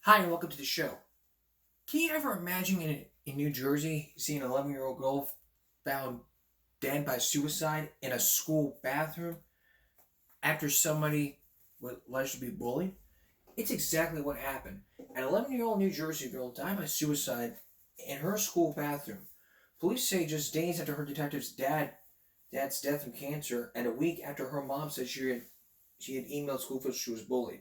Hi, and welcome to the show. Can you ever imagine in New Jersey seeing an 11-year-old girl found dead by suicide in a school bathroom after somebody was alleged to be bullied? It's exactly what happened. An 11-year-old New Jersey girl died by suicide in her school bathroom. Police say just days after her detective's dad's death from cancer, and a week after her mom said she had emailed school officials she was bullied.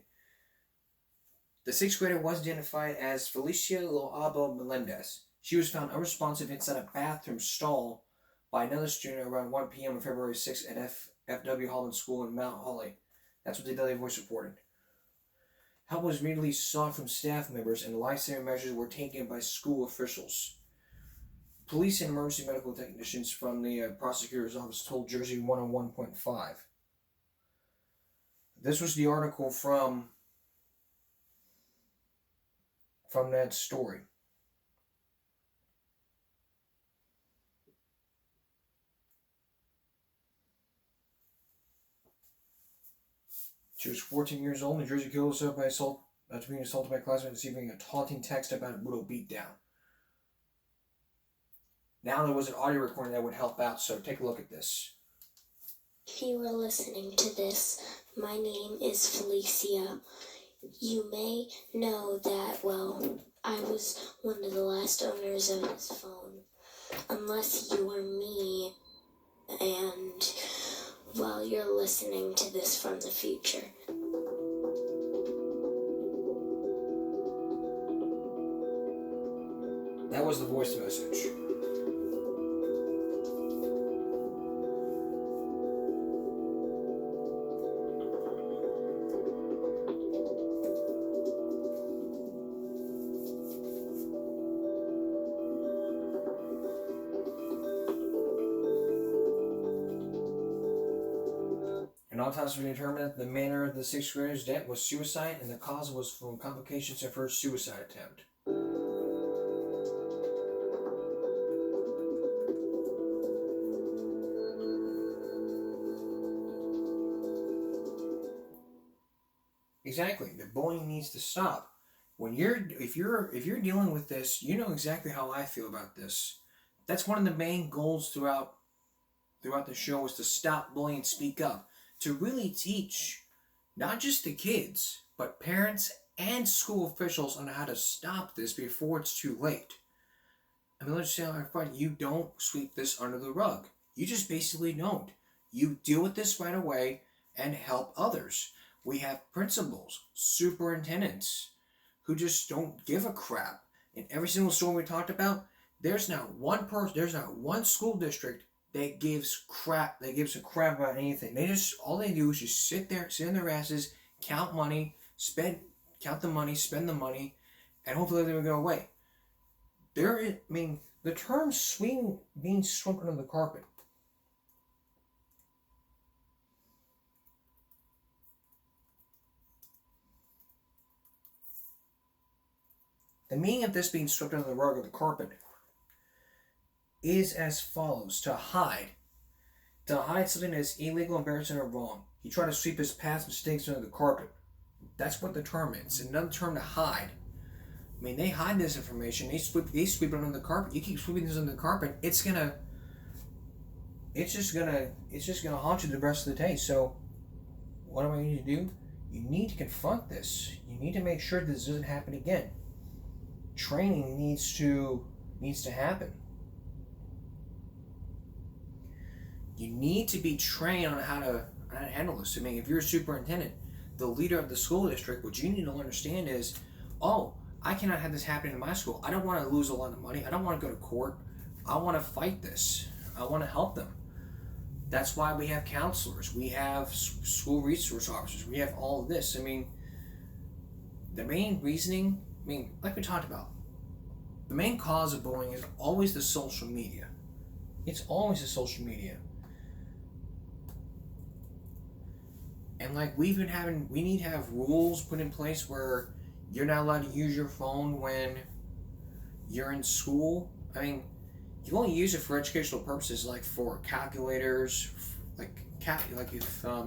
The sixth grader was identified as Felicia Loabo Melendez. She was found unresponsive inside a bathroom stall by another student around 1 p.m. on February 6th at FW Holland School in Mount Holly. That's what the Daily Voice reported. Help was immediately sought from staff members, and life-saving measures were taken by school officials. Police and emergency medical technicians from the prosecutor's office told Jersey 101.5. This was the article from that story. She was 14 years old. New Jersey killed herself by assault after being assaulted by a classmate receiving a taunting text about a brutal beatdown. Now there was an audio recording that would help out, so take a look at this. If you are listening to this, my name is Felicia. You may know that, I was one of the last owners of this phone. Unless you are me, and, you're listening to this from the future. That was the voice message. An autopsy determined that the manner of the sixth grader's death was suicide, and the cause was from complications of her suicide attempt. Exactly. The bullying needs to stop. If you're dealing with this, you know exactly how I feel about this. That's one of the main goals throughout the show, is to stop bullying and speak up. To really teach not just the kids, but parents and school officials on how to stop this before it's too late. I mean, let's say up front, you don't sweep this under the rug. You just basically don't. You deal with this right away and help others. We have principals, superintendents, who just don't give a crap. In every single story we talked about, there's not one school district that gives a crap about anything. All they do is just sit in their asses, count the money, spend the money, and hopefully they will go away. The term being swept under the carpet. The meaning of this being swept under the rug or the carpet is as follows: to hide something that is illegal, embarrassing, or wrong. He tried to sweep his past mistakes under the carpet. That's what the term is. Another term to hide. I mean, they hide this information. They sweep it under the carpet. You keep sweeping this under the carpet, it's just gonna haunt you the rest of the day. So, what do I need to do? You need to confront this. You need to make sure this doesn't happen again. Training needs to happen. You need to be trained on how to handle this. I mean, if you're a superintendent, the leader of the school district, what you need to understand is, I cannot have this happen in my school. I don't want to lose a lot of money. I don't want to go to court. I want to fight this. I want to help them. That's why we have counselors. We have school resource officers. We have all of this. I mean, the main reasoning, like we talked about, the main cause of bullying is always the social media. It's always the social media. And we need to have rules put in place where you're not allowed to use your phone when you're in school. I mean, you only use it for educational purposes, like for calculators, if you're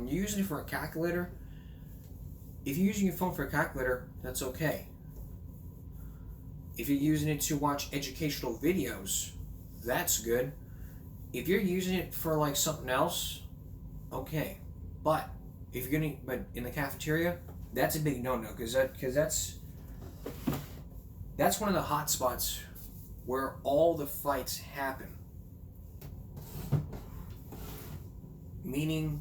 using it for a calculator, if you're using your phone for a calculator, that's okay. If you're using it to watch educational videos, that's good. If you're using it for like something else, okay. But if you're gonna, but in the cafeteria, that's a big no-no because that's one of the hot spots where all the fights happen. Meaning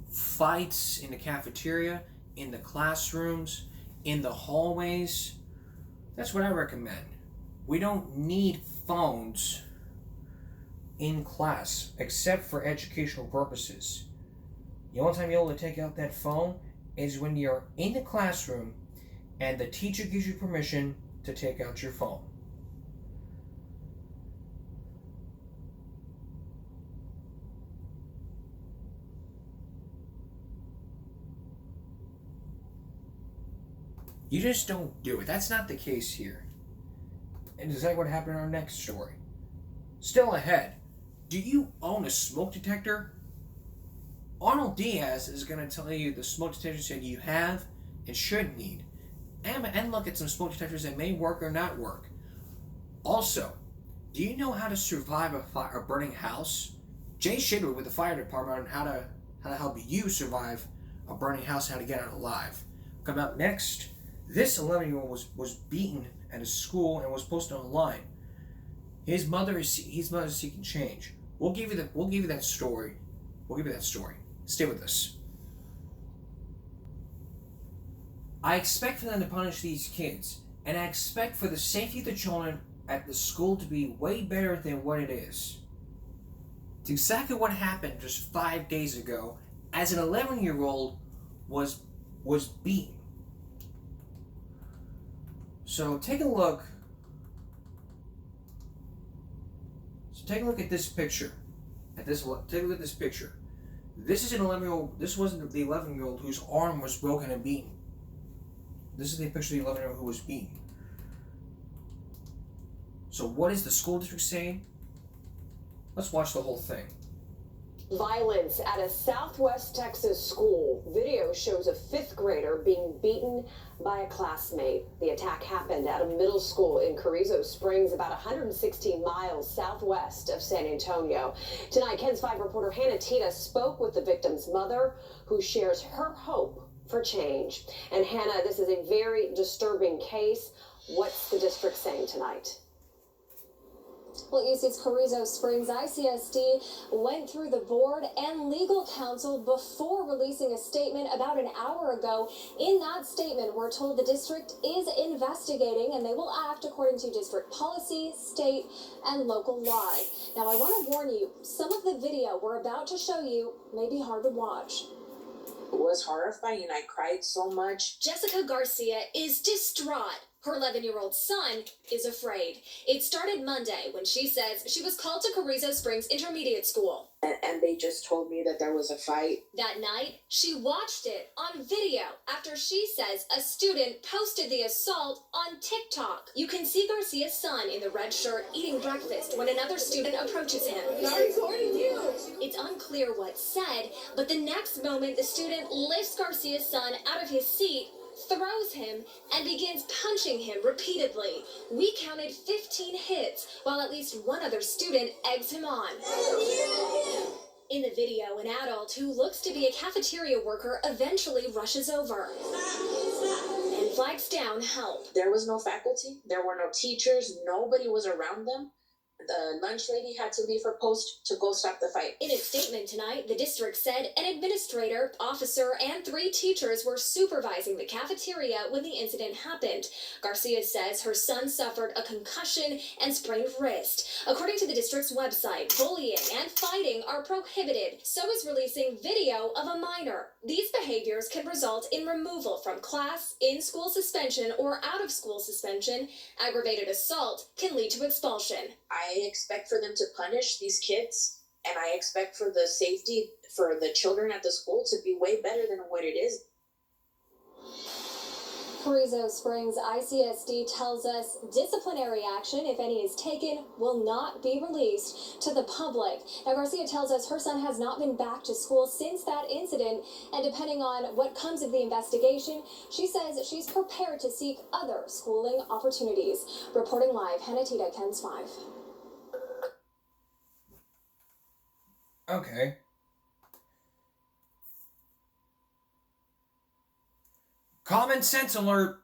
fights in the cafeteria, in the classrooms, in the hallways. That's what I recommend. We don't need phones in class except for educational purposes. The only time you're able to take out that phone is when you're in the classroom and the teacher gives you permission to take out your phone. You just don't do it. That's not the case here. And is that what happened in our next story? Still ahead. Do you own a smoke detector? Arnold Diaz is going to tell you the smoke detectors that you have and should need. And look at some smoke detectors that may work or not work. Also, do you know how to survive a burning house? Jay Shidwood with the fire department on how to help you survive a burning house, how to get out alive. Come up next. This 11-year-old was beaten at a school and was posted online. His mother is seeking change. We'll give you that story. We'll give you that story. Stay with us. I expect for them to punish these kids, and I expect for the safety of the children at the school to be way better than what it is. It's exactly what happened just 5 days ago, as an 11-year-old was beaten. So take a look. Take a look at this picture. Take a look at this picture. This is an 11-year-old. This wasn't the 11-year-old whose arm was broken and beaten. This is the picture of the 11-year-old who was beaten. So what is the school district saying? Let's watch the whole thing. Violence at a Southwest Texas school. Video shows a 5th grader being beaten by a classmate. The attack happened at a middle school in Carrizo Springs, about 116 miles southwest of San Antonio. Tonight, KENS 5 reporter Hannah Tita spoke with the victim's mother, who shares her hope for change. And Hannah, this is a very disturbing case. What's the district saying tonight? Well, UC's Carrizo Springs ICSD went through the board and legal counsel before releasing a statement about an hour ago. In that statement, we're told the district is investigating and they will act according to district policy, state, and local laws. Now, I want to warn you, some of the video we're about to show you may be hard to watch. It was horrifying. I cried so much. Jessica Garcia is distraught. Her 11-year-old son is afraid. It started Monday when she says she was called to Carrizo Springs Intermediate School. And they just told me that there was a fight. That night, she watched it on video after she says a student posted the assault on TikTok. You can see Garcia's son in the red shirt eating breakfast when another student approaches him. I'm recording you. It's unclear what's said, but the next moment the student lifts Garcia's son out of his seat, throws him, and begins punching him repeatedly. We counted 15 hits, while at least one other student eggs him on. In the video, an adult who looks to be a cafeteria worker eventually rushes over and flags down help. There was no faculty. There were no teachers. Nobody was around them. The lunch lady had to leave her post to go stop the fight. In a statement tonight, the district said an administrator, officer, and 3 teachers were supervising the cafeteria when the incident happened. Garcia says her son suffered a concussion and sprained wrist. According to the district's website, bullying and fighting are prohibited. So is releasing video of a minor. These behaviors can result in removal from class, in-school suspension, or out-of-school suspension. Aggravated assault can lead to expulsion. I expect for them to punish these kids, and I expect for the safety for the children at the school to be way better than what it is. Carrizo Springs ICSD tells us disciplinary action, if any is taken, will not be released to the public. Now, Garcia tells us her son has not been back to school since that incident, and depending on what comes of the investigation, she says she's prepared to seek other schooling opportunities. Reporting live, Hannah Tita, KENS 5. Okay. Common sense alert.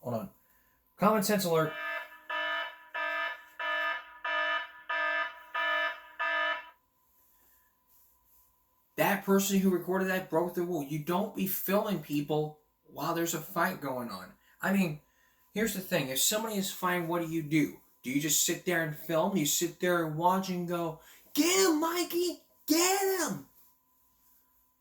Hold on. Common sense alert. That person who recorded that broke the rule. You don't be filming people while there's a fight going on. I mean, here's the thing. If somebody is fighting, what do? Do you just sit there and film? You sit there and watch and go, "Get him, Mikey! Get him!"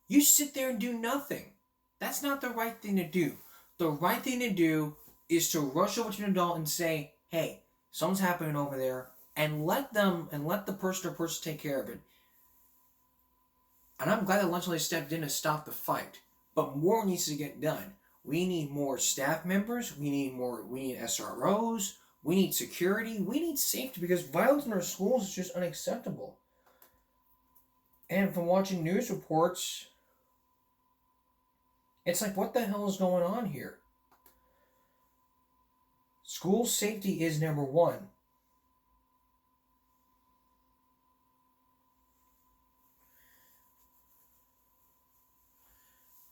You sit there and do nothing. That's not the right thing to do. The right thing to do is to rush over to an adult and say, "Hey, something's happening over there," and let the person or person take care of it. And I'm glad that lunch lady stepped in to stop the fight. But more needs to get done. We need more staff members. We need SROs. We need security. We need safety, because violence in our schools is just unacceptable. And from watching news reports, it's like, what the hell is going on here? School safety is number one.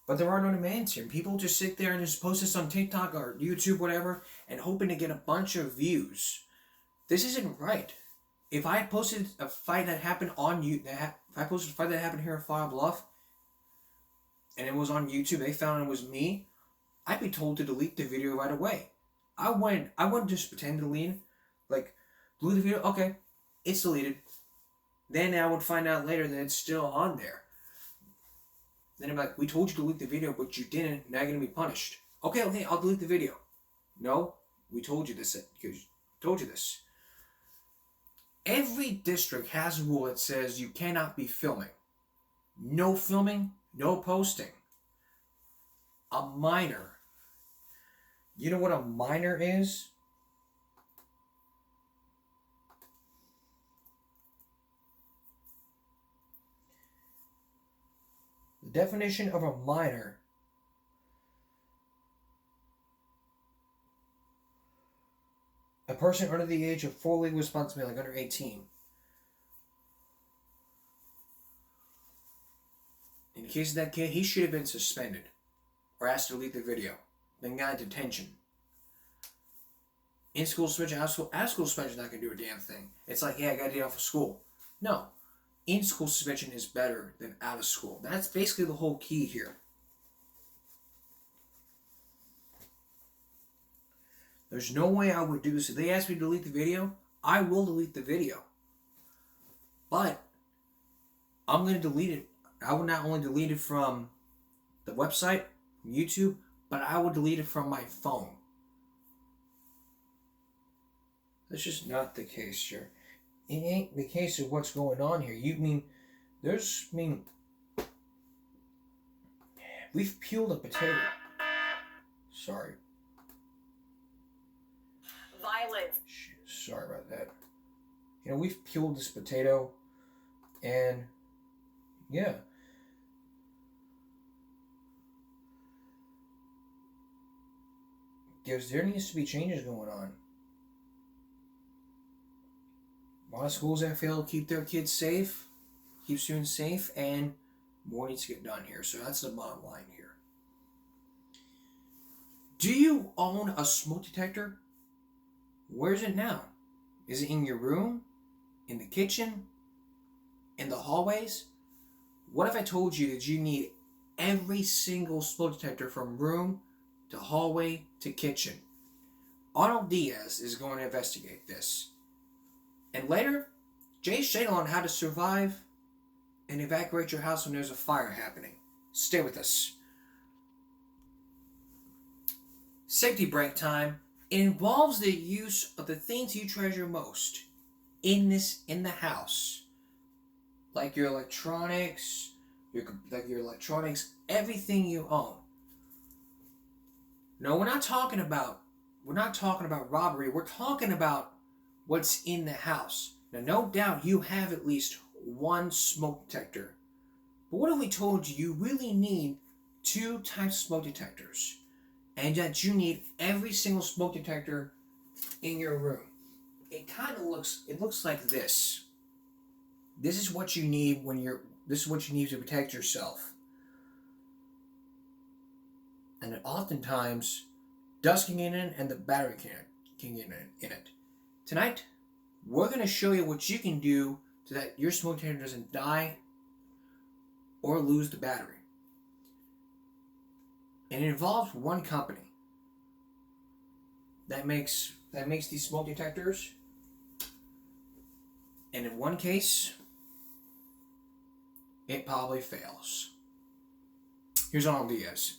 But there are no demands here. People just sit there and just post this on TikTok or YouTube, whatever, and hoping to get a bunch of views. This isn't right. If I posted a fight that happened on if I posted a fight that happened here in Fire Bluff, and it was on YouTube, they found it was me, I'd be told to delete the video right away. I wouldn't just pretend to delete, delete the video. Okay, it's deleted. Then I would find out later that it's still on there. Then I'm like, "We told you to delete the video, but you didn't. Now you're gonna be punished." Okay, I'll delete the video. No, we told you this. Told you this. Every district has a rule that says you cannot be filming. No filming, no posting. A minor. You know what a minor is? The definition of a minor a person under the age of full legal responsibility, like under 18. In the case of that kid, he should have been suspended or asked to delete the video, then got in detention. In-school suspension, out-of-school suspension is not going to do a damn thing. It's like, yeah, I got to get off of school. No. In-school suspension is better than out of school. That's basically the whole key here. There's no way I would do this. If they ask me to delete the video, I will delete the video. But I'm going to delete it. I will not only delete it from the website, from YouTube, but I will delete it from my phone. That's just not the case here. It ain't the case of what's going on here. We've peeled a potato. Sorry. Violence. Sorry about that. We've peeled this potato, and yeah. There needs to be changes going on. A lot of schools that fail to keep their kids safe, keep students safe, and more needs to get done here. So that's the bottom line here. Do you own a smoke detector? Where is it now? Is it in your room? In the kitchen? In the hallways? What if I told you that you need every single smoke detector from room to hallway to kitchen? Arnold Diaz is going to investigate this. And later, Jay Shadle on how to survive and evacuate your house when there's a fire happening. Stay with us. Safety break time. It involves the use of the things you treasure most in the house. Like your electronics, your electronics, everything you own. No, we're not talking about robbery. We're talking about what's in the house. Now, no doubt you have at least one smoke detector. But what if we told you really need 2 types of smoke detectors, and that you need every single smoke detector in your room? It looks like this. This is what you need to protect yourself. And then oftentimes, dust can get in and the battery can get in it. Tonight, we're going to show you what you can do so that your smoke detector doesn't die or lose the battery. And it involves one company that makes these smoke detectors. And in one case, it probably fails. Here's Arnold Diaz.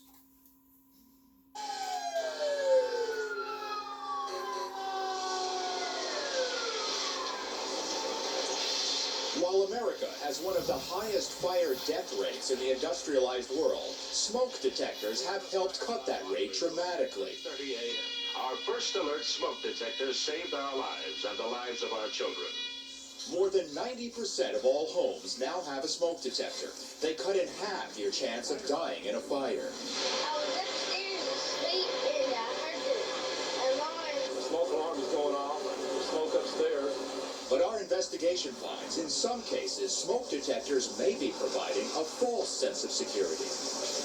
While America has one of the highest fire death rates in the industrialized world, smoke detectors have helped cut that rate dramatically. 30 a.m. Our first alert smoke detectors saved our lives and the lives of our children. More than 90% of all homes now have a smoke detector. They cut in half your chance of dying in a fire. I was upstairs asleep and I heard the alarm. The smoke alarm is going off. There's smoke upstairs. But our investigation finds, in some cases, smoke detectors may be providing a false sense of security.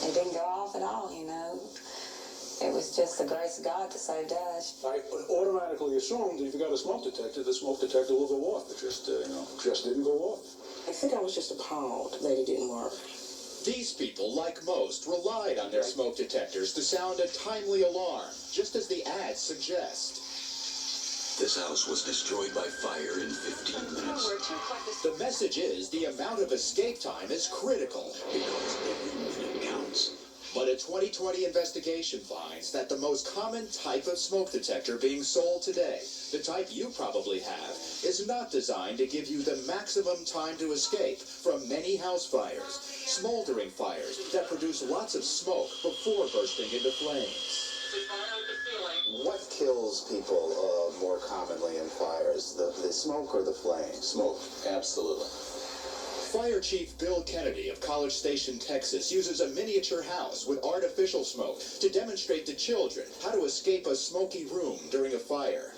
It didn't go off at all, you know. It was just the grace of God that saved us. I automatically assumed that if you got a smoke detector, the smoke detector will go off. It just didn't go off. I think I was just appalled that it didn't work. These people, like most, relied on their smoke detectors to sound a timely alarm, just as the ads suggest. This house was destroyed by fire in 15 minutes. The message is the amount of escape time is critical. Because every minute counts. But a 2020 investigation finds that the most common type of smoke detector being sold today, the type you probably have, is not designed to give you the maximum time to escape from many house fires, smoldering fires that produce lots of smoke before bursting into flames. What kills people more commonly in fires, the smoke or the flame? Smoke, absolutely. Fire Chief Bill Kennedy of College Station, Texas, uses a miniature house with artificial smoke to demonstrate to children how to escape a smoky room during a fire.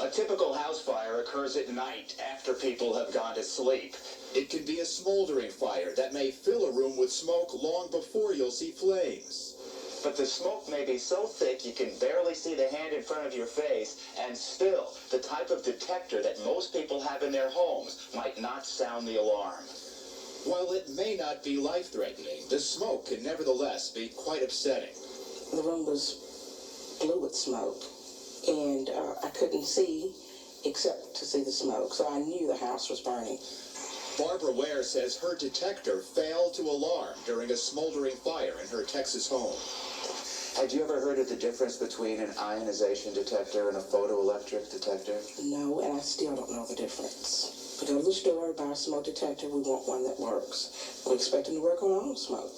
A typical house fire occurs at night after people have gone to sleep. It can be a smoldering fire that may fill a room with smoke long before you'll see flames. But the smoke may be so thick you can barely see the hand in front of your face, and still, the type of detector that most people have in their homes might not sound the alarm. While it may not be life-threatening, the smoke can nevertheless be quite upsetting. The room was blue with smoke, and I couldn't see except to see the smoke, so I knew the house was burning. Barbara Ware says her detector failed to alarm during a smoldering fire in her Texas home. Had you ever heard of the difference between an ionization detector and a photoelectric detector? No, and I still don't know the difference. We go to the store, buy a smoke detector, we want one that works. We expect them to work on all smoke.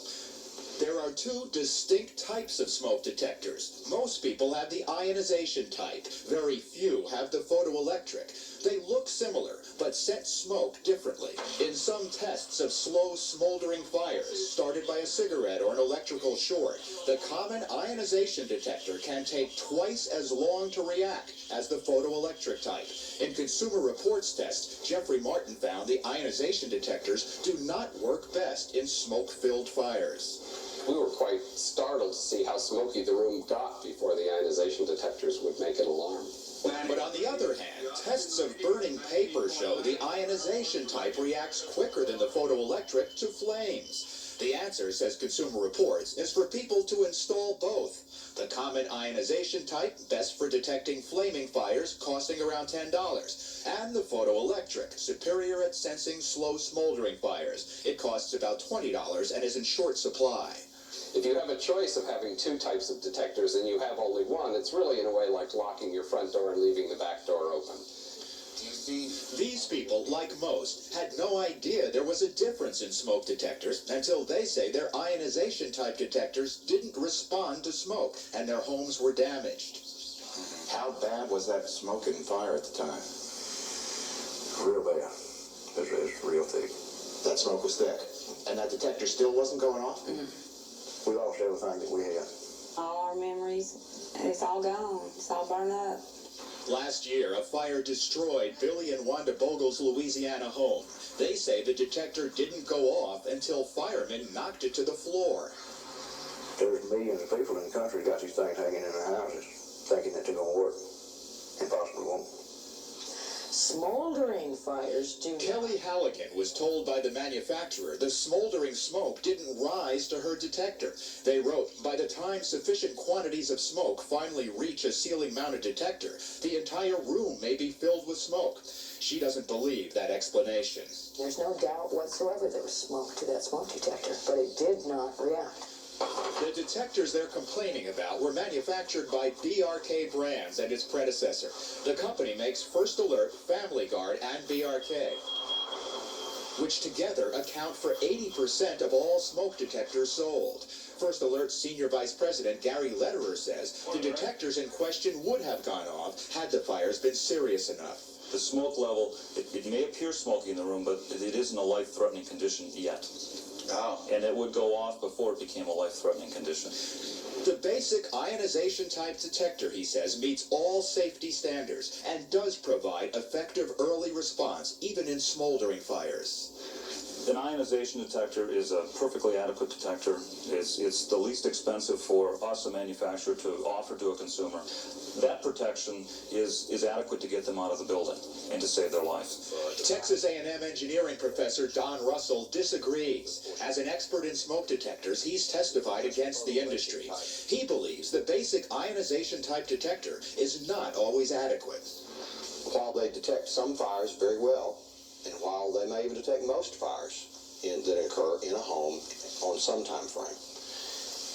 There are 2 distinct types of smoke detectors. Most people have the ionization type. Very few have the photoelectric. They look similar, but set smoke differently. In some tests of slow smoldering fires started by a cigarette or an electrical short, the common ionization detector can take twice as long to react as the photoelectric type. In Consumer Reports tests, Jeffrey Martin found the ionization detectors do not work best in smoke-filled fires. We were quite startled to see how smoky the room got before the ionization detectors would make an alarm. But on the other hand, tests of burning paper show the ionization type reacts quicker than the photoelectric to flames. The answer, says Consumer Reports, is for people to install both. The common ionization type, best for detecting flaming fires, costing around $10. And the photoelectric, superior at sensing slow smoldering fires. It costs about $20 and is in short supply. If you have a choice of having 2 types of detectors and you have only one, it's really in a way like locking your front door and leaving the back door open. Do you These people, like most, had no idea there was a difference in smoke detectors until they say their ionization-type detectors didn't respond to smoke and their homes were damaged. How bad was that smoke and fire at the time? Real bad. It's real thick. That smoke was thick. And that detector still wasn't going off? We lost everything that we had. All our memories, it's all gone. It's all burned up. Last year, a fire destroyed Billy and Wanda Bogle's Louisiana home. They say the detector didn't go off until firemen knocked it to the floor. There's millions of people in the country got these things hanging in their houses, thinking that they're going to work, and possibly won't. Smoldering fires do. Kelly Halligan was told by the manufacturer the smoldering smoke didn't rise to her detector. They wrote, by the time sufficient quantities of smoke finally reach a ceiling-mounted detector, the entire room may be filled with smoke. She doesn't believe that explanation. There's no doubt whatsoever there was smoke to that smoke detector, but it did not react. The detectors they're complaining about were manufactured by BRK Brands and its predecessor. The company makes First Alert, Family Guard, and BRK, which together account for 80% of all smoke detectors sold. First Alert's Senior Vice President Gary Lederer says the detectors in question would have gone off had the fires been serious enough. The smoke level, it may appear smoky in the room, but it isn't a life-threatening condition yet. Oh. And it would go off before it became a life-threatening condition. The basic ionization-type detector, he says, meets all safety standards and does provide effective early response, even in smoldering fires. An ionization detector is a perfectly adequate detector. It's the least expensive for us, a manufacturer, to offer to a consumer. That protection is adequate to get them out of the building and to save their life. Texas A&M engineering professor Don Russell disagrees. As an expert in smoke detectors, he's testified against the industry. He believes the basic ionization-type detector is not always adequate. While they detect some fires very well, and while they may even detect most fires that occur in a home on some time frame,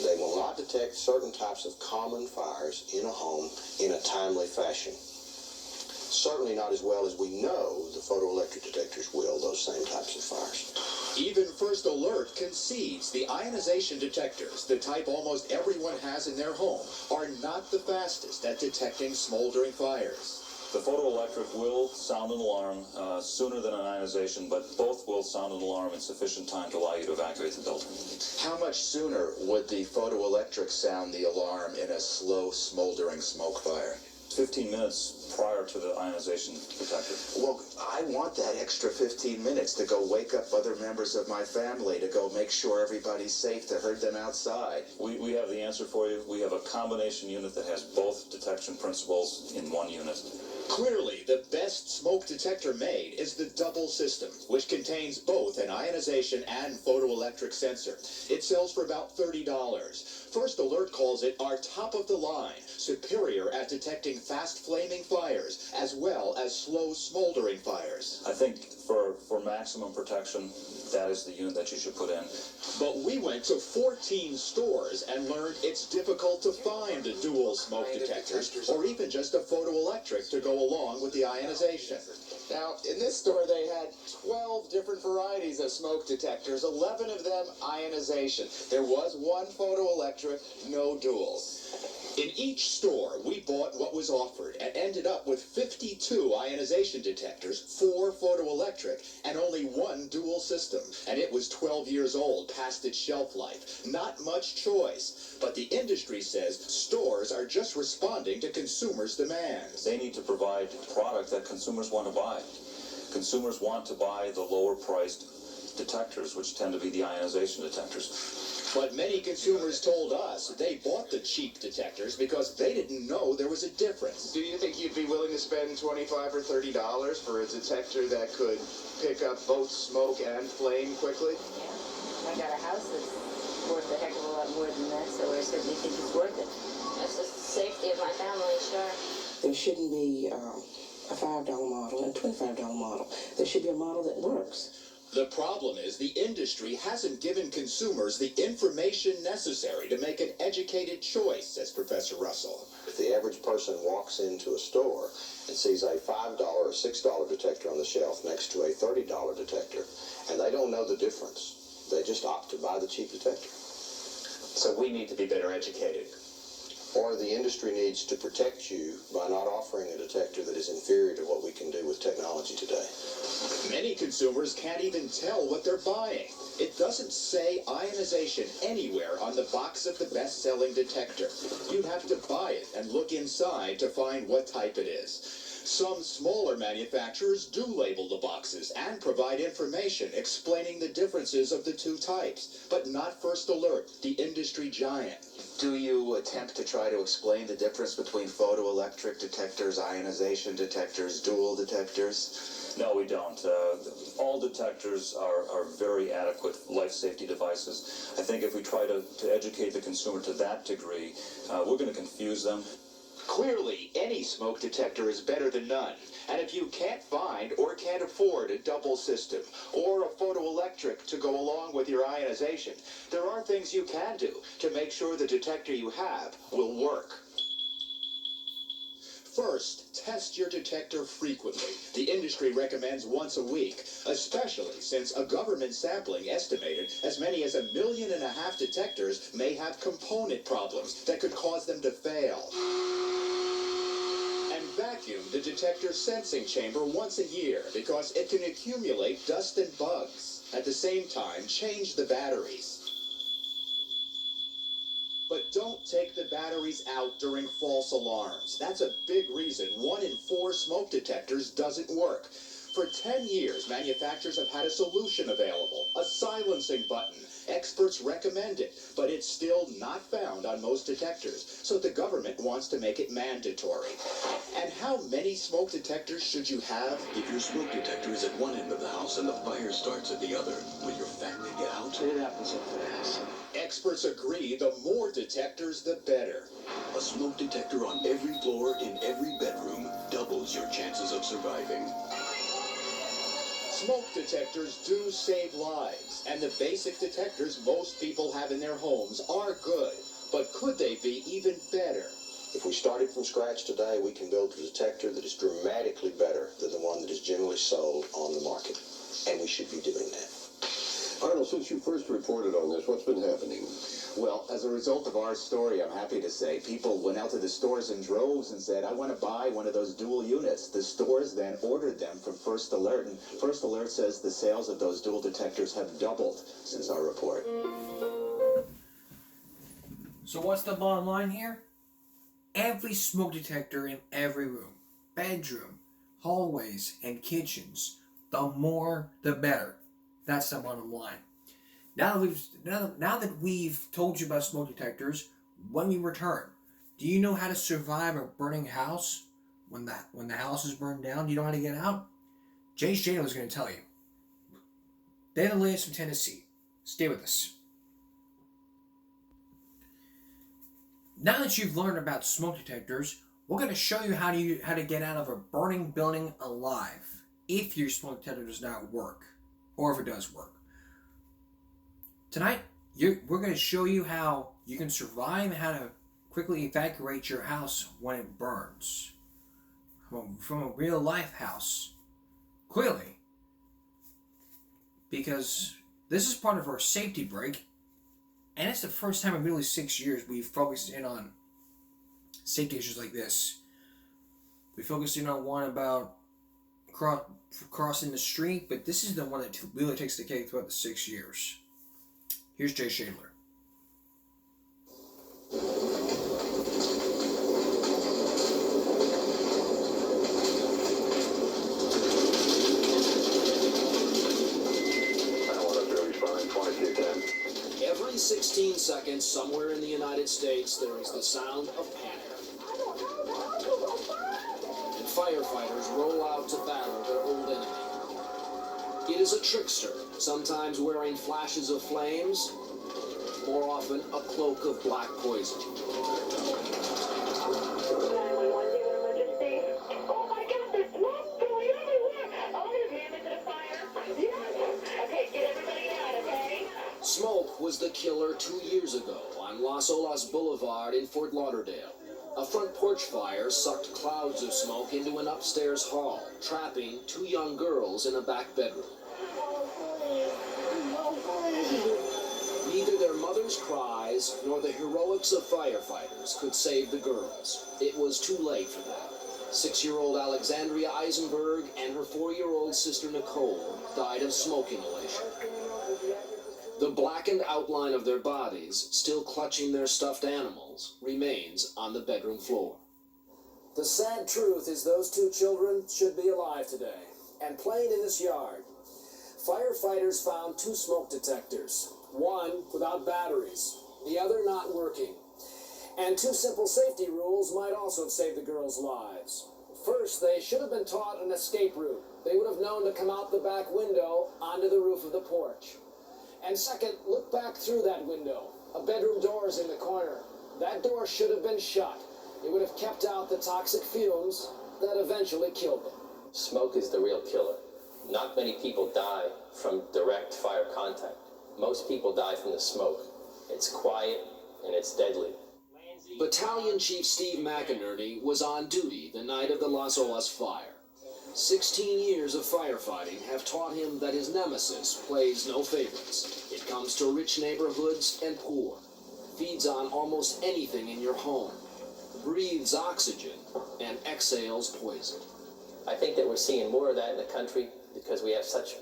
they will not detect certain types of common fires in a home in a timely fashion. Certainly not as well as we know the photoelectric detectors will, those same types of fires. Even First Alert concedes the ionization detectors, the type almost everyone has in their home, are not the fastest at detecting smoldering fires. The photoelectric will sound an alarm sooner than an ionization, but both will sound an alarm in sufficient time to allow you to evacuate the building. How much sooner would the photoelectric sound the alarm in a slow, smoldering smoke fire? 15 minutes prior to the ionization detector. Well, I want that extra 15 minutes to go wake up other members of my family, to go make sure everybody's safe, to herd them outside. We have the answer for you. We have a combination unit that has both detection principles in one unit. Clearly, the best smoke detector made is the double system, which contains both an ionization and photoelectric sensor. It sells for about $30. First Alert calls it our top-of-the-line, superior at detecting fast-flaming fires, as well as slow smoldering fires. I think for maximum protection, that is the unit that you should put in. But we went to 14 stores and learned it's difficult to find dual smoke detectors, or even just a photoelectric to go along with the ionization. Now, in this store, they had 12 different varieties of smoke detectors, 11 of them ionization. There was one photoelectric, no duals. In each store, we bought what was offered and ended up with 52 ionization detectors, 4 photoelectric, and only 1 dual system. And it was 12 years old, past its shelf life. Not much choice. But the industry says stores are just responding to consumers' demands. They need to provide product that consumers want to buy. Consumers want to buy the lower-priced detectors, which tend to be the ionization detectors. But many consumers told us they bought the cheap detectors because they didn't know there was a difference. Do you think you'd be willing to spend $25 or $30 for a detector that could pick up both smoke and flame quickly? Yeah. I got a house that's worth a heck of a lot more than that, so I certainly think it's worth it. That's the safety of my family, sure. There shouldn't be a $5 model and a $25 model. There should be a model that works. The problem is the industry hasn't given consumers the information necessary to make an educated choice, says Professor Russell. If the average person walks into a store and sees a $5 or $6 detector on the shelf next to a $30 detector, and they don't know the difference, they just opt to buy the cheap detector. So we need to be better educated. Or the industry needs to protect you by not offering a detector that is inferior to what we can do with technology today. Many consumers can't even tell what they're buying. It doesn't say ionization anywhere on the box of the best-selling detector. You'd have to buy it and look inside to find what type it is. Some smaller manufacturers do label the boxes and provide information explaining the differences of the two types, but not First Alert, the industry giant. Do you attempt to try to explain the difference between photoelectric detectors, ionization detectors, dual detectors? No, we don't. All detectors are very adequate life safety devices. I think if we try to educate the consumer to that degree, we're going to confuse them. Clearly, any smoke detector is better than none. And if you can't find or can't afford a double system or a photoelectric to go along with your ionization, there are things you can do to make sure the detector you have will work. First, test your detector frequently. The industry recommends once a week, especially since a government sampling estimated as many as 1.5 million detectors may have component problems that could cause them to fail. And vacuum the detector sensing chamber once a year because it can accumulate dust and bugs. At the same time, change the batteries. But don't take the batteries out during false alarms. That's a big reason 1 in 4 smoke detectors doesn't work. For 10 years, manufacturers have had a solution available, a silencing button. Experts recommend it, but it's still not found on most detectors, so the government wants to make it mandatory. And how many smoke detectors should you have? If your smoke detector is at one end of the house and the fire starts at the other, will your family get out? It happens so fast. Experts agree the more detectors, the better. A smoke detector on every floor in every bedroom doubles your chances of surviving. Smoke detectors do save lives, and the basic detectors most people have in their homes are good. But could they be even better? If we started from scratch today, we can build a detector that is dramatically better than the one that is generally sold on the market. And we should be doing that. Arnold, since you first reported on this, what's been happening? Well, as a result of our story, I'm happy to say, people went out to the stores in droves and said, I want to buy one of those dual units. The stores then ordered them from First Alert, and First Alert says the sales of those dual detectors have doubled since our report. So what's the bottom line here? Every smoke detector in every room, bedroom, hallways, and kitchens, the more the better. That's the bottom line. Now that we've told you about smoke detectors, when we return, do you know how to survive a burning house when the house is burned down? Do you know how to get out? Jay Shano is going to tell you. They're the latest from Tennessee. Stay with us. Now that you've learned about smoke detectors, we're going to show you how to get out of a burning building alive if your smoke detector does not work, or if it does work. Tonight, we're going to show you how you can survive and how to quickly evacuate your house when it burns. From a real life house. Clearly. Because this is part of our safety break. And it's the first time in really 6 years we've focused in on safety issues like this. We focused in on one about crossing the street, but this is the one that really takes the cake throughout the 6 years. Here's Jay Shadler. Every 16 seconds, somewhere in the United States, there is the sound of panic. And firefighters roll out to battle their old enemy. It is a trickster, sometimes wearing flashes of flames, more often a cloak of black poison. was the killer 2 years ago on Las Olas Boulevard in Fort Lauderdale. A front porch fire sucked clouds of smoke into an upstairs hall, trapping 2 young girls in a back bedroom. Neither their mother's cries nor the heroics of firefighters could save the girls. It was too late for them. 6-year-old Alexandria Eisenberg and her 4-year-old sister Nicole died of smoke inhalation. The blackened outline of their bodies, still clutching their stuffed animals, remains on the bedroom floor. The sad truth is those 2 children should be alive today and playing in this yard. Firefighters found 2 smoke detectors, one without batteries, the other not working. And 2 simple safety rules might also have saved the girls' lives. First, they should have been taught an escape route. They would have known to come out the back window onto the roof of the porch. And second, look back through that window. A bedroom door is in the corner. That door should have been shut. It would have kept out the toxic fumes that eventually killed them. Smoke is the real killer. Not many people die from direct fire contact. Most people die from the smoke. It's quiet and it's deadly. Battalion Chief Steve McInerney was on duty the night of the Las Olas fire. 16 years of firefighting have taught him that his nemesis plays no favorites. It comes to rich neighborhoods and poor, feeds on almost anything in your home, breathes oxygen, and exhales poison. I think that we're seeing more of that in the country because we have such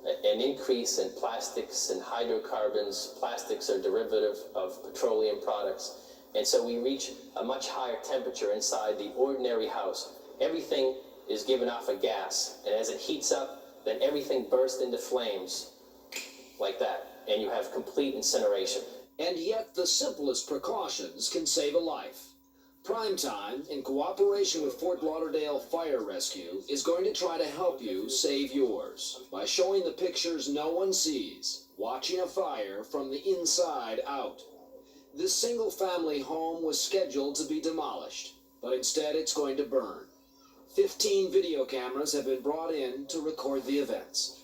an increase in plastics and hydrocarbons. Plastics are derivative of petroleum products. And so we reach a much higher temperature inside the ordinary house. Everything is given off a gas, and as it heats up, then everything bursts into flames like that, and you have complete incineration. And yet the simplest precautions can save a life. Primetime, in cooperation with Fort Lauderdale Fire Rescue, is going to try to help you save yours by showing the pictures no one sees, watching a fire from the inside out. This single-family home was scheduled to be demolished, but instead it's going to burn. 15 video cameras have been brought in to record the events.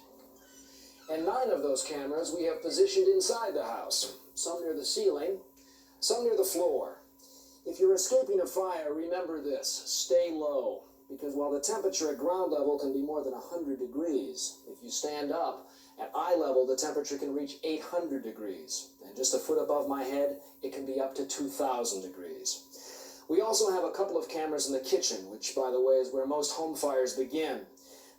And 9 of those cameras we have positioned inside the house, some near the ceiling, some near the floor. If you're escaping a fire, remember this: stay low, because while the temperature at ground level can be more than 100 degrees, if you stand up, at eye level the temperature can reach 800 degrees, and just a foot above my head, it can be up to 2,000 degrees. We also have a couple of cameras in the kitchen, which, by the way, is where most home fires begin.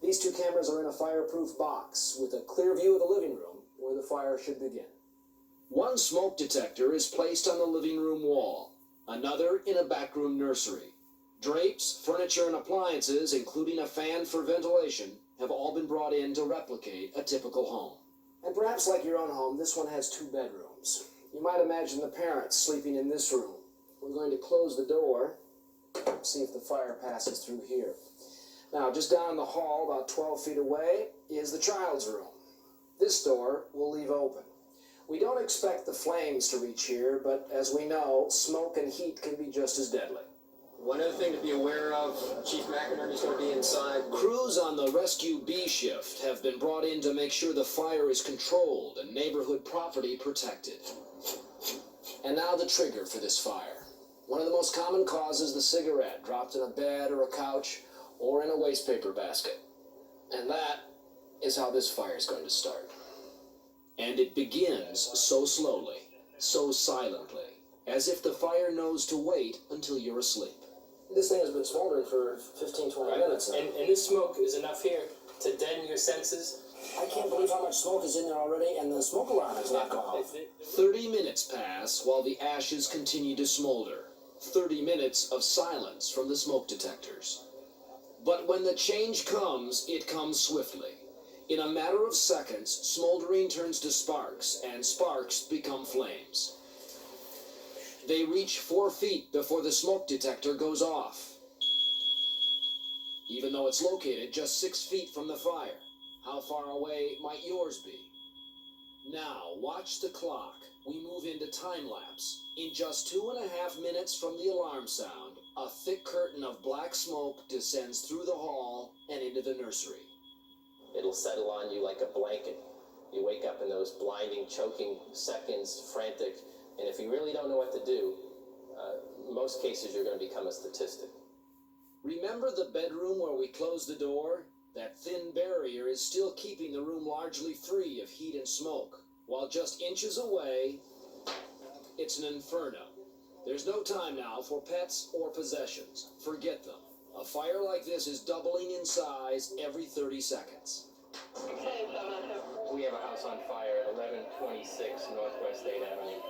These 2 cameras are in a fireproof box with a clear view of the living room where the fire should begin. One smoke detector is placed on the living room wall, another in a backroom nursery. Drapes, furniture, and appliances, including a fan for ventilation, have all been brought in to replicate a typical home. And perhaps like your own home, this one has 2 bedrooms. You might imagine the parents sleeping in this room. We're going to close the door, see if the fire passes through here. Now, just down the hall, about 12 feet away, is the child's room. This door we'll leave open. We don't expect the flames to reach here, but as we know, smoke and heat can be just as deadly. One other thing to be aware of, Chief McInerney's going to be inside. Crews on the Rescue B shift have been brought in to make sure the fire is controlled and neighborhood property protected. And now the trigger for this fire. One of the most common causes, the cigarette, dropped in a bed or a couch or in a waste paper basket. And that is how this fire is going to start. And it begins so slowly, so silently, as if the fire knows to wait until you're asleep. This thing has been smoldering for 15, 20 minutes now. And this smoke is enough here to deaden your senses. I can't believe how much smoke is in there already, and the smoke alarm has not gone off. 30 minutes pass while the ashes continue to smolder. 30 minutes of silence from the smoke detectors. But when the change comes, it comes swiftly. In a matter of seconds, smoldering turns to sparks, and sparks become flames. They reach 4 feet before the smoke detector goes off. Even though it's located just 6 feet from the fire, how far away might yours be? Now, watch the clock. We move into time-lapse. In just 2.5 minutes from the alarm sound, a thick curtain of black smoke descends through the hall and into the nursery. It'll settle on you like a blanket, You wake up in those blinding, choking seconds, frantic, and if you really don't know what to do, most cases you're going to become a statistic. Remember the bedroom where we closed the door? That thin barrier is still keeping the room largely free of heat and smoke, while just inches away, it's an inferno. There's no time now for pets or possessions. Forget them. A fire like this is doubling in size every 30 seconds. We have a house on fire at 1126 Northwest 8th Avenue.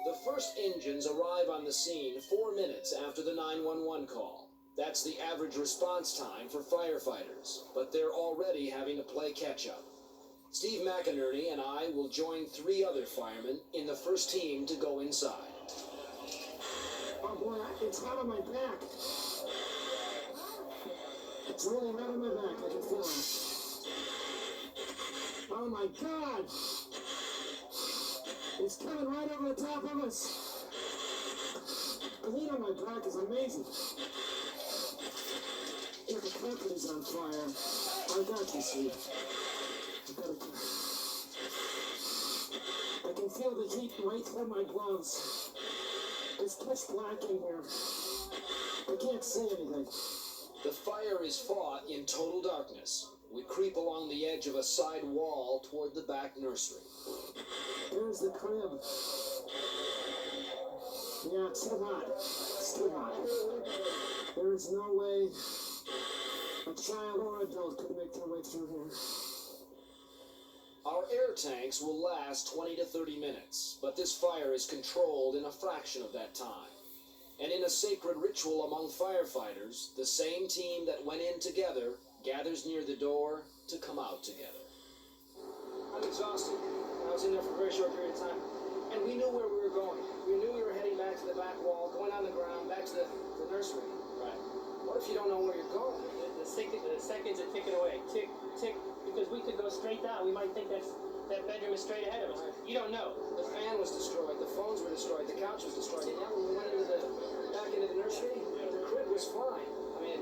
The first engines arrive on the scene 4 minutes after the 911 call. That's the average response time for firefighters, but they're already having to play catch-up. Steve McInerney and I will join 3 other firemen in the first team to go inside. Oh boy, it's hot on my back. It's really hot on my back, I can feel it. Oh my God! It's coming right over the top of us. The heat on my back is amazing. Yeah, the carpet is on fire. I got you, Steve. I can feel the heat right through my gloves. It's pitch black in here. I can't see anything. The fire is fought in total darkness. We creep along the edge of a side wall toward the back nursery. There's the crib. Yeah, it's too hot. It's too hot. There is no way a child or adult could make their way through here. Our air tanks will last 20 to 30 minutes, but this fire is controlled in a fraction of that time. And in a sacred ritual among firefighters, the same team that went in together gathers near the door to come out together. I'm exhausted. I was in there for a very short period of time. And we knew where we were going. We knew we were heading back to the back wall, going on the ground, back to the nursery. Right. What if you don't know where you're going? The seconds are ticking away. Tick, tick. Because we could go straight down. We might think that bedroom is straight ahead of us. You don't know. The fan was destroyed. The phones were destroyed. The couch was destroyed. And now when we went back into the nursery, the crib was fine. I mean,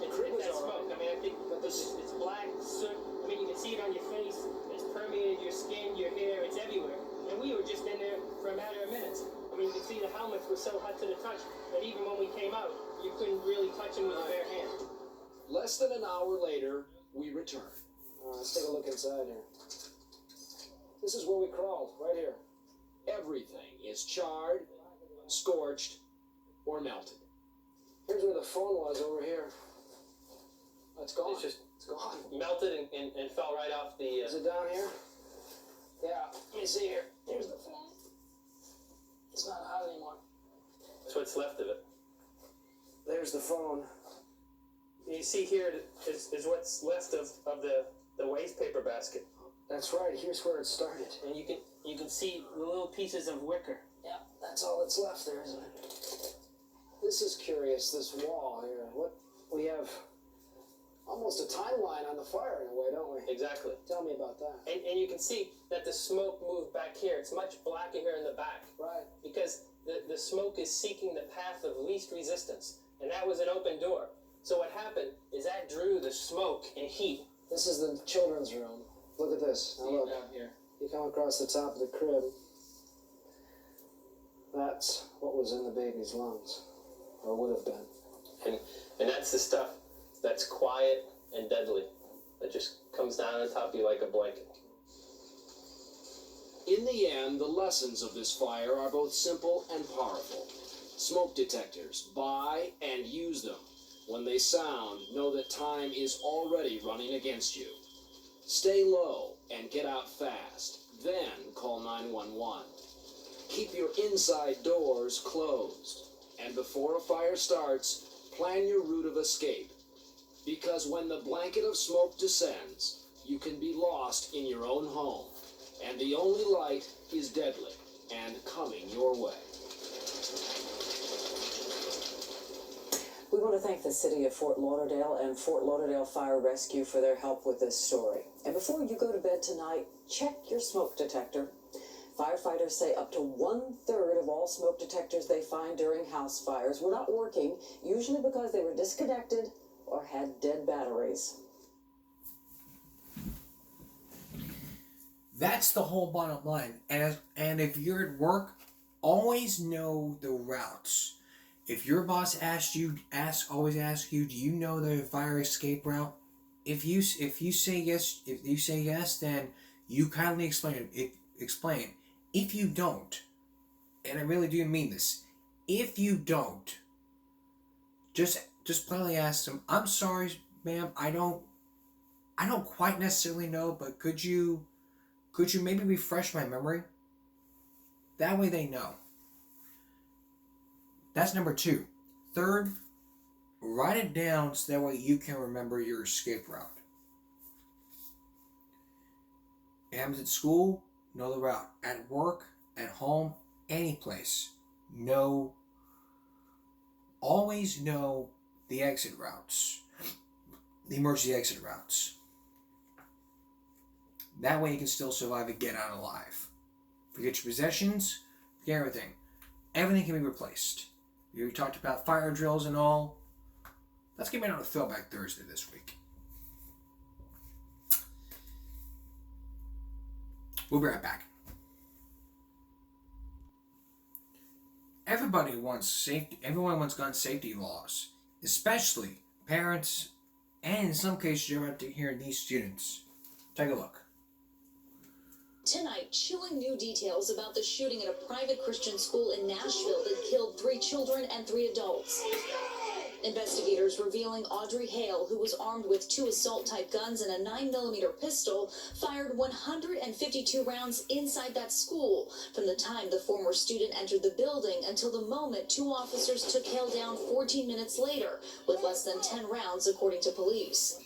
the crib was that all smoke. right. I mean, I think it's black soot. I mean, you can see it on your face. It's permeated your skin, your hair. It's everywhere. And we were just in there for a matter of minutes. I mean, you can see the helmets were so hot to the touch that even when we came out, you couldn't really touch them with a bare hand. Less than an hour later, we return. Let's take a look inside here. This is where we crawled, right here. Everything is charred, scorched, or melted. Here's where the phone was over here. It's gone. It's gone. Melted and fell right off the... Is it down here? Yeah, let me see here. Here's the phone. It's not hot anymore. That's what's left of it. There's the phone. You see here is what's left of the waste paper basket. That's right. Here's where it started. And you can see the little pieces of wicker. Yeah, that's all that's left there, isn't it? This is curious, this wall here. What we have almost a timeline on the fire in a way, don't we? Exactly. Tell me about that. And you can see that the smoke moved back here. It's much blacker here in the back. Right. Because the smoke is seeking the path of least resistance. And that was an open door. So what happened is that drew the smoke and heat. This is the children's room. Look at this. Now look. Down here. You come across the top of the crib. That's what was in the baby's lungs. Or would have been. And that's the stuff that's quiet and deadly. That just comes down on top of you like a blanket. In the end, the lessons of this fire are both simple and powerful. Smoke detectors. Buy and use them. When they sound, know that time is already running against you. Stay low and get out fast. Then call 911. Keep your inside doors closed. And before a fire starts, plan your route of escape. Because when the blanket of smoke descends, you can be lost in your own home. And the only light is deadly and coming your way. We want to thank the City of Fort Lauderdale and Fort Lauderdale Fire Rescue for their help with this story. And before you go to bed tonight, check your smoke detector. Firefighters say up to 1/3 of all smoke detectors they find during house fires were not working, usually because they were disconnected or had dead batteries. That's the whole bottom line. And if you're at work, always know the routes. If your boss always asks you, do you know the fire escape route? If you say yes, then you kindly explain. If you don't, and I really do mean this, if you don't, just plainly ask them, I'm sorry, ma'am, I don't quite necessarily know, but could you maybe refresh my memory? That way they know. That's number 2. Third, write it down so that way you can remember your escape route. Happens at school, know the route. At work, at home, any place, always know the exit routes, the emergency exit routes. That way you can still survive and get out alive. Forget your possessions, forget everything. Everything can be replaced. We talked about fire drills and all. Let's get back on a Throwback Thursday this week. We'll be right back. Everyone wants gun safety laws, especially parents, and in some cases you're about to hear these students. Take a look. Tonight, chilling new details about the shooting at a private Christian school in Nashville that killed 3 children and 3 adults. Investigators revealing Audrey Hale, who was armed with 2 assault-type guns and a 9mm pistol, fired 152 rounds inside that school from the time the former student entered the building until the moment 2 officers took Hale down 14 minutes later, with less than 10 rounds, according to police.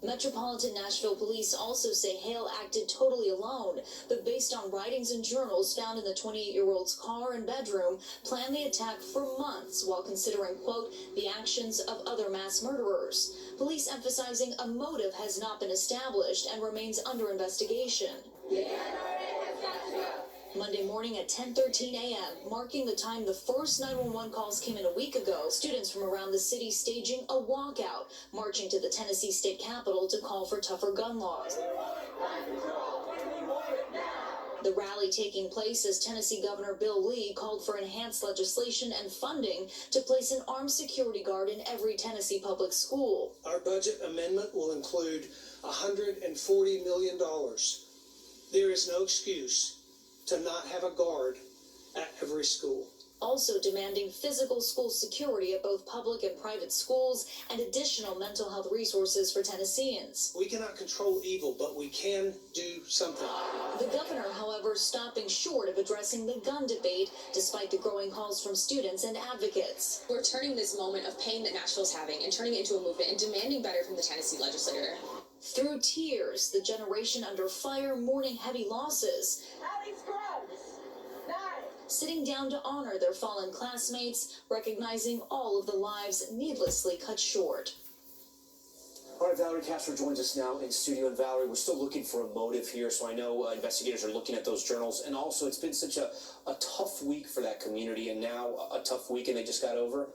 Metropolitan Nashville Police also say Hale acted totally alone, but based on writings and journals found in the 28-year-old's car and bedroom, planned the attack for months while considering, quote, the actions of other mass murderers. Police emphasizing a motive has not been established and remains under investigation. Monday morning at 10:13 a.m., marking the time the first 911 calls came in a week ago, students from around the city staging a walkout, marching to the Tennessee state capitol to call for tougher gun laws. The rally taking place as Tennessee Governor Bill Lee called for enhanced legislation and funding to place an armed security guard in every Tennessee public school. Our budget amendment will include $140 million. There is no excuse to not have a guard at every school. Also demanding physical school security at both public and private schools and additional mental health resources for Tennesseans. We cannot control evil, but we can do something. The governor, however, stopping short of addressing the gun debate, despite the growing calls from students and advocates. We're turning this moment of pain that Nashville's having and turning it into a movement and demanding better from the Tennessee legislature. Through tears, the generation under fire mourning heavy losses. Sitting down to honor their fallen classmates, recognizing all of the lives needlessly cut short. All right, Valerie Castro joins us now in studio. And Valerie, we're still looking for a motive here, so I know investigators are looking at those journals. And also, it's been such a tough week for that community, and now a tough weekend they just got over.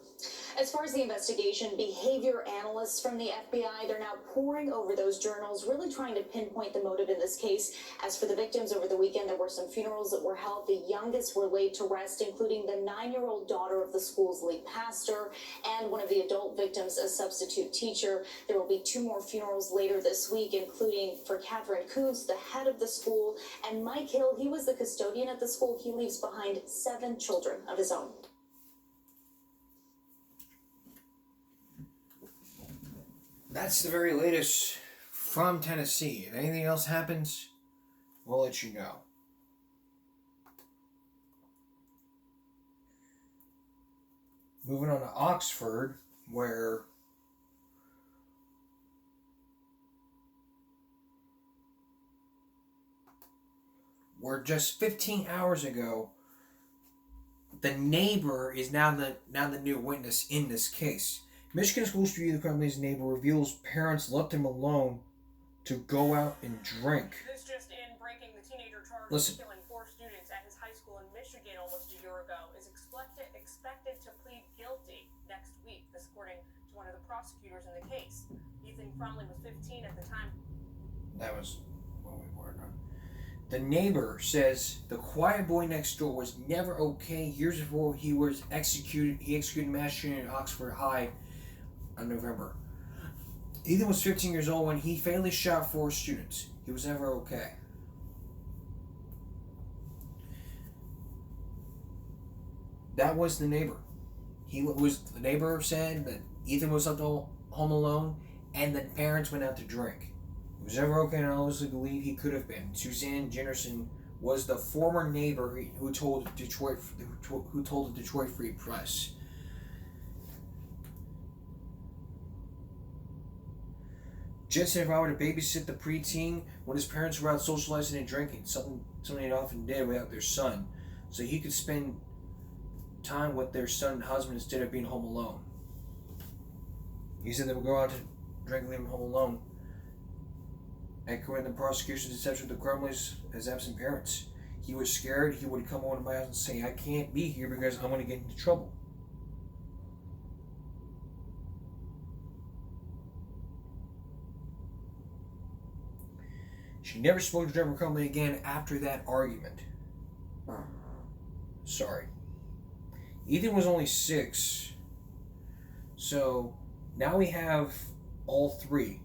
As far as the investigation, behavior analysts from the FBI, they're now poring over those journals, really trying to pinpoint the motive in this case. As for the victims over the weekend, there were some funerals that were held. The youngest were laid to rest, including the 9-year-old daughter of the school's lead pastor and one of the adult victims, a substitute teacher. There will be 2 more funerals later this week, including for Catherine Kuntz, the head of the school, and Mike Hill. He was the custodian at the school. He leaves behind 7 children of his own. That's the very latest from Tennessee. If anything else happens, we'll let you know. Moving on to Oxford, where just 15 hours ago, the neighbor is now the new witness in this case. Michigan School Street, the family's neighbor, reveals parents left him alone to go out and drink. This just in, breaking the teenager charged Listen. with killing 4 students at his high school in Michigan almost a year ago is expected to plead guilty next week, this according to one of the prosecutors in the case. Ethan Crumley was 15 at the time. That was what we were on. The neighbor says the quiet boy next door was never okay. Years before he was executed, he executed mass shooting at Oxford High in November. Ethan was 15 years old when he fatally shot 4 students. He was never okay. That was the neighbor. The neighbor said that Ethan was left home alone, and the parents went out to drink. He was never okay, and I honestly believe he could have been. Suzanne Jennerson was the former neighbor who told the Detroit Free Press. Jensen vowed to babysit the preteen when his parents were out socializing and drinking, something they often did without their son, so he could spend time with their son and husband instead of being home alone. He said they would go out to drink and leave him home alone. Echoing the prosecution's deception of the Crumleys as absent parents. He was scared he would come over to my house and say, I can't be here because I'm going to get into trouble. She never spoke to Trevor Crumley again after that argument. Sorry. Ethan was only 6. So now we have all 3.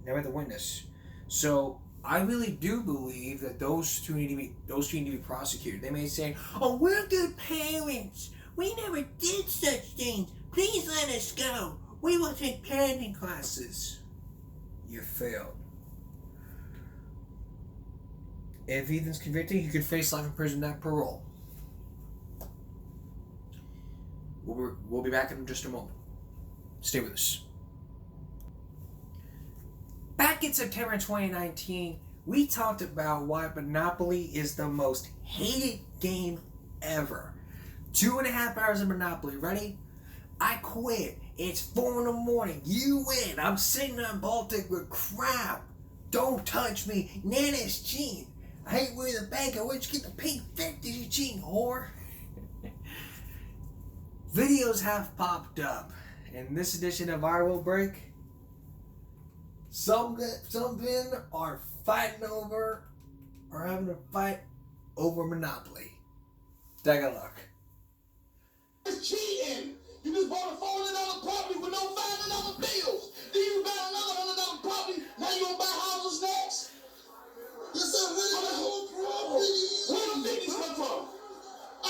Now we have the witness. So I really do believe that those two need to be prosecuted. They may say, "Oh, we're good parents. We never did such things. Please let us go. We will take parenting classes." You failed. If Ethan's convicted, he could face life in prison, not parole. We'll be back in just a moment. Stay with us. Back in September 2019, we talked about why Monopoly is the most hated game ever. 2.5 hours of Monopoly. Ready? I quit. It's 4 in the morning. You win. I'm sitting on Baltic with crap. Don't touch me. Nana's cheating. I ain't with the bank. Where'd you get the pink 50? You cheating, whore? Videos have popped up. In this edition of Viral Break, some men are fighting over or having a fight over Monopoly. Take a look. It's cheating. You just bought a $400 property with no $500 bills. Then you buy another $100 property. Now you gonna buy houses next? Yes, I really got a whole property. Where the fifties come from? I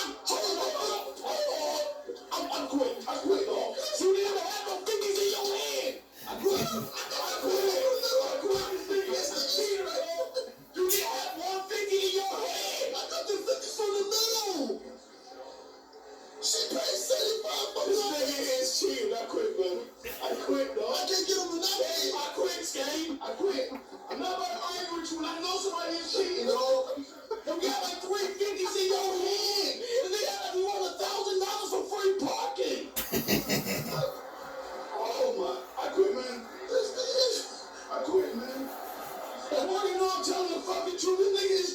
quit. I quit, dog. So you never had no 50s in your hand. I quit. It's the cheater, dog. You didn't have 150 in your hand. I got the 50s from the middle. She paid $75 for this nigga is cheating. I quit, brother. I quit, dog. I can't get him enough. I quit, Skate. I quit. I'm not about to argue with you when I know somebody is cheating, dog. You got like 350s in your hand. And they got like you want $1,000 for free parking. Oh my. I quit, man. I quit, man. And why you know I'm telling the fucking truth? This nigga is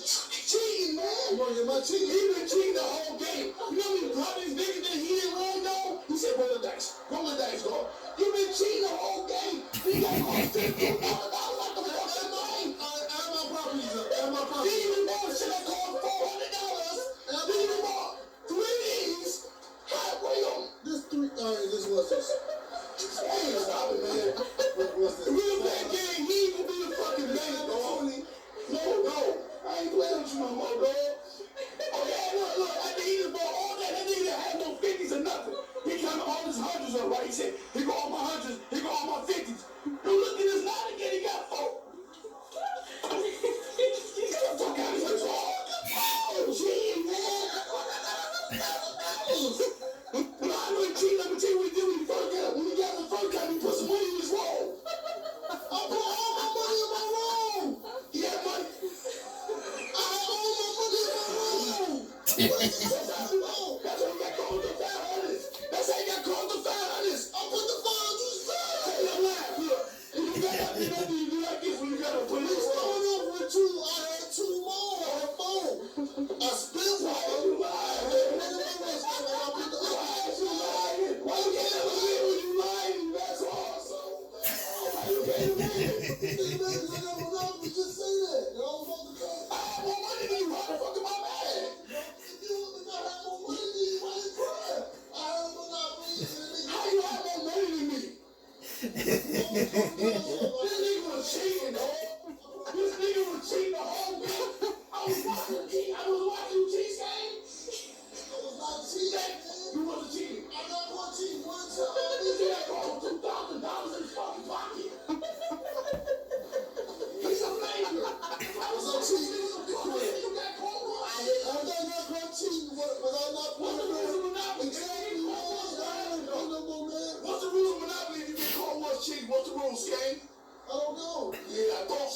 cheating, man. My cheating. He been cheating the whole game. You know how many properties bigger than he didn't roll, though? He said, roll the dice. Roll the dice, dog. You been cheating the whole game. You got cost $50 like the fucking money. Add my properties up. Add my properties. He even bought shit that cost $400. He even bought 3 of these. Halfway on. This 3. Alright, this was this. Hey, stop it, man. What's this? Real bad game. He even be the fucking man, dog. No. I ain't playing with you no more, dog. Oh, yeah, look. After he just bought all that nigga didn't have no 50s or nothing. He counted all his hundreds up, right? He said, he got all my hundreds, he got all my 50s. You look at his line again, he got 4. Get the fuck out of here, dog. Oh, gee, man. No, I know he cheated. Let me tell you what he did when he first got it. When he got it the first time, he put some money in his roll. I put all my money in my roll. He had money. I had all my money in my roll. That's how he roll. That's how he got called the 500s. That's how he got called the 500s. I put the 500s back. Hey, I'm lying. Look. You got to do like this when you got to put it in your roll. With 2, I had 2 more. I had 4. I spent one. You lying. Why you can't ever live when you lying? That's awesome. Why you can't live? Just say that. I have more money than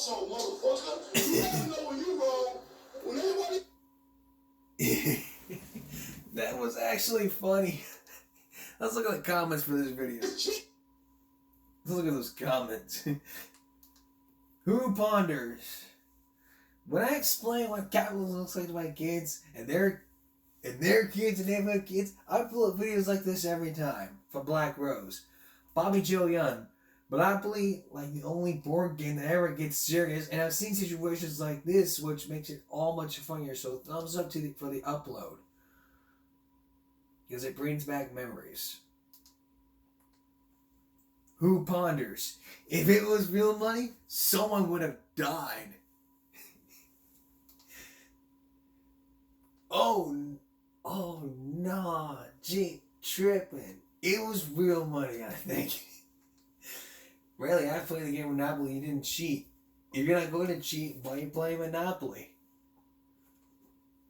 also, motherfucker. You never know when you wrong. When everybody... That was actually funny. Let's look at the comments for this video. Let's look at those comments. Who ponders? When I explain what capitalism looks like to my kids and their kids and neighborhood kids, I pull up videos like this every time for Black Rose, Bobby Joe Young. But I believe like the only board game that ever gets serious, and I've seen situations like this, which makes it all much funnier. So thumbs up for the upload, because it brings back memories. Who ponders? If it was real money, someone would have died. Oh, nah, Jake tripping. It was real money, I think. Really, I played the game Monopoly. You didn't cheat. If you're not going to cheat, why you play Monopoly?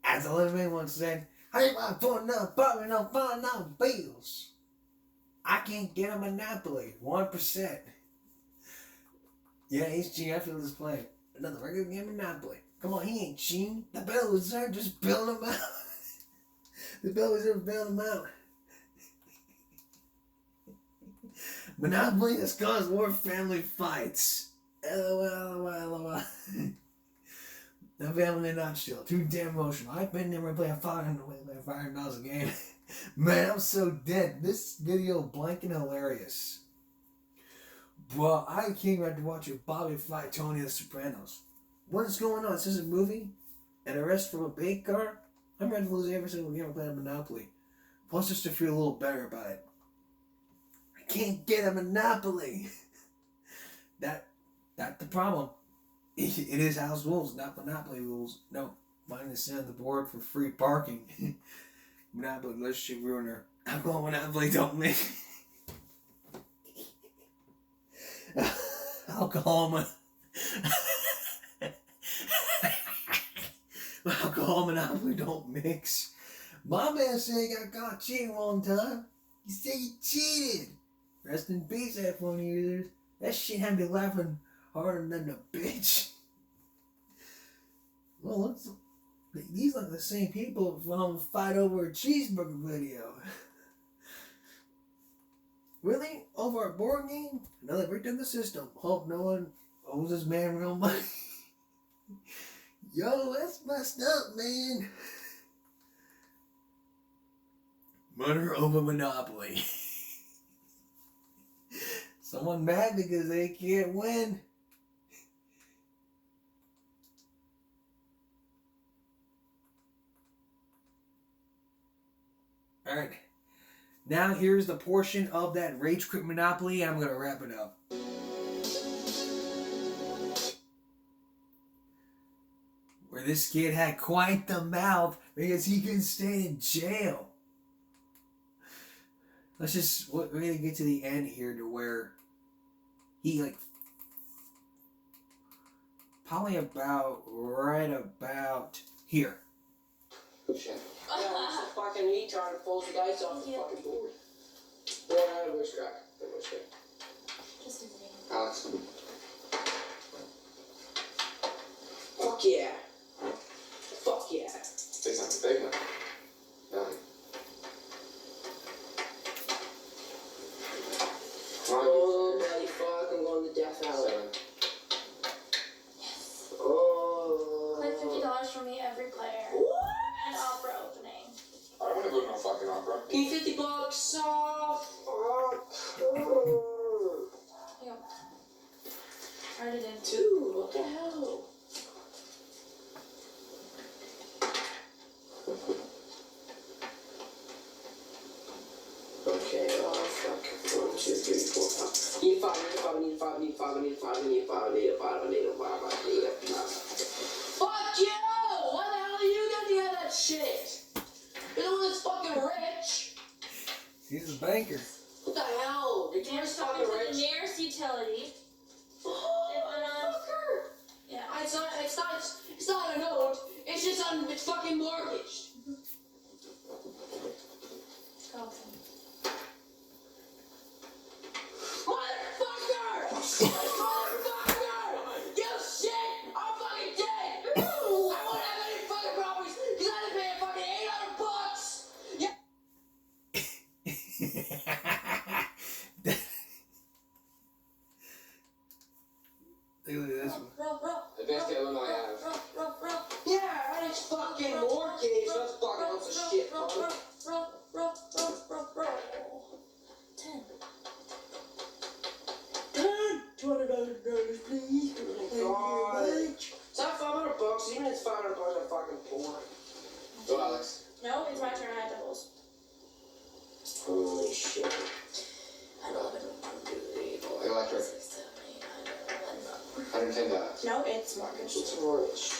As the little man once said, I ain't my phone no popping no fun no bills. I can't get a Monopoly. 1%. Yeah, he's cheating. I feel this playing another regular game of Monopoly. Come on, he ain't cheating. The builders are just building them out. The builders are building them out. Monopoly has caused more family fights. LOL. That family is not chill. Too damn emotional. I've been there and play $500 a game. Man, I'm so dead. This video blank and hilarious. Well, I came back to watch Bobby fight Tony the Sopranos. What is going on? Is this a movie? An arrest from a bait car? I'm ready to lose every single game I play on Monopoly. Plus just to feel a little better about it. I can't get a Monopoly. That's the problem. It is house rules, not Monopoly rules. No, mine is sitting on the board for free parking. Monopoly relationship ruiner. Alcohol Monopoly don't make. Alcohol Monopoly don't mix. My man said he got caught cheating one time. He said he cheated. Rest in peace, iPhone users. That shit had me laughing harder than a bitch. Well, these are the same people from Fight Over a Cheeseburger video. Really? Over a board game? Another break in the system. Hope no one owes this man real money. Yo, that's messed up, man. Murder over Monopoly. Someone mad because they can't win. Alright. Now here's the portion of that Rage Quit Monopoly, and I'm going to wrap it up. Where this kid had quite the mouth because he could stay in jail. We're going to get to the end here to where he probably right about here. Yeah, it's a fucking me trying to pull the dice off the fucking board. What I wish crack. Just a minute. Alex. Fuck yeah. Fuck yeah. Say something big now. Nine. Oh, bloody fuck, I'm going to Death Valley. 7. Yes. Oh. Click $50 for me every player. What? And opera opening. I don't want to go to no fucking opera. Give me $50. Fuck. Here you go. Already did. Dude, what the hell? Okay, fuck. 1, 2, 3, 4, 5. Need 5, need 5, need 5, need 5, need 5, need 5, need 5, need 5, need 5, need 5. Fuck you! Why the hell are you getting out of that shit? You're the one that's fucking rich. He's a banker. What the hell? You're just fucking The rich. nearest utility. Oh, motherfucker! Yeah. It's not a note. It's just it's fucking mortgaged. Carlton. Motherfucker! Motherfucker! You shit! shit. I love it. Electric. $110. No, it's mortgage. It's mortgage.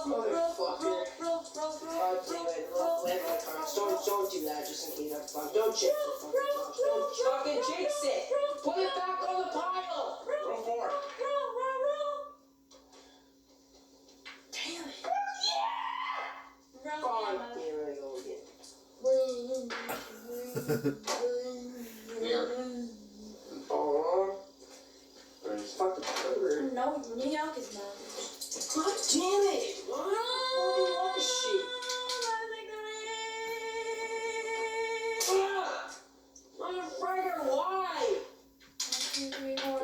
Motherfucker. God damn it. Don't do that just in case I'm fun. Don't jinx it. Don't fucking jinx it. Put it back on the pile. Roll forward. Damn it. Yeah! Fine. Here we go again. Here. Aww. Fucking bird. No, New York is mine. God damn it! Why? Fucking love this shit. Motherfucker, why? 1, 2, 3, 4.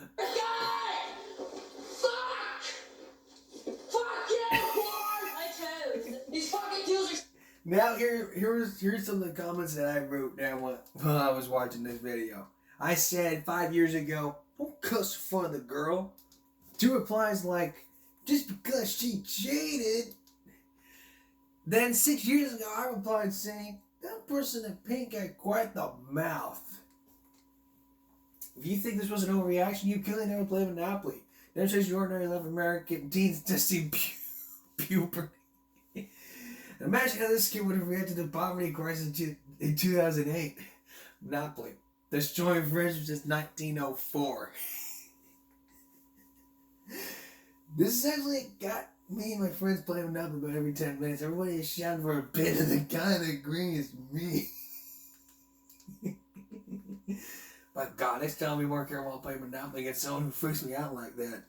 I got it! Fuck! Fuck yeah, boy! My toes. These fucking deals are. Now here's some of the comments that I wrote down while I was watching this video. I said 5 years ago, don't cuss in front of the girl. 2 replies like, just because she cheated. Then 6 years ago, I replied saying, that person in pink had quite the mouth. If you think this was an overreaction, you clearly never played Monopoly. Demonstrates your ordinary love of American teens to see puberty. Imagine how this kid would have reacted to the poverty crisis in 2008. Monopoly. Destroying friendships since 1904. This has actually got me and my friends playing Monopoly about every 10 minutes. Everybody is shouting for a bit, and the guy that agreeing is me. But God, next time I'll be more careful while playing Monopoly against someone who freaks me out like that.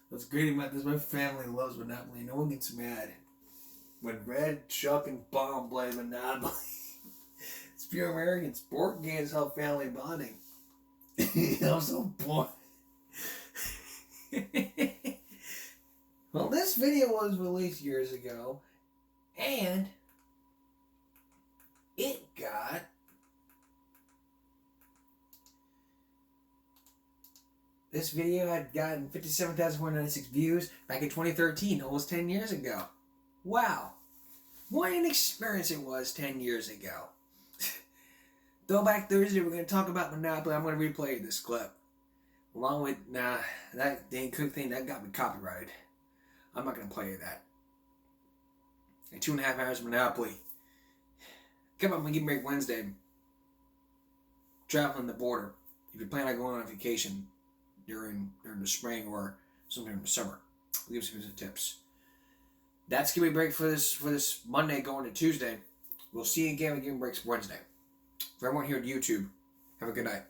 What's great about this, my family loves Monopoly. No one gets mad when Red, Chuck, and Bomb play Monopoly. It's pure American. Sport games help family bonding. I'm so bored. Well, this video was released years ago, and it got this video had gotten 57,496 views back in 2013, almost 10 years ago. Wow. What an experience it was 10 years ago. Throwback Thursday, we're going to talk about Monopoly. I'm going to replay this clip. Along with, that Dane Cook thing, that got me copyrighted. I'm not going to play that. And 2.5 hours of Monopoly. Come on, we can break Wednesday. Traveling the border. If you plan on going on vacation during the spring or sometime in the summer, we'll give some tips. That's Give Me a Break for this Monday going to Tuesday. We'll see you again with Give Me Breaks Wednesday. For everyone here at YouTube, have a good night.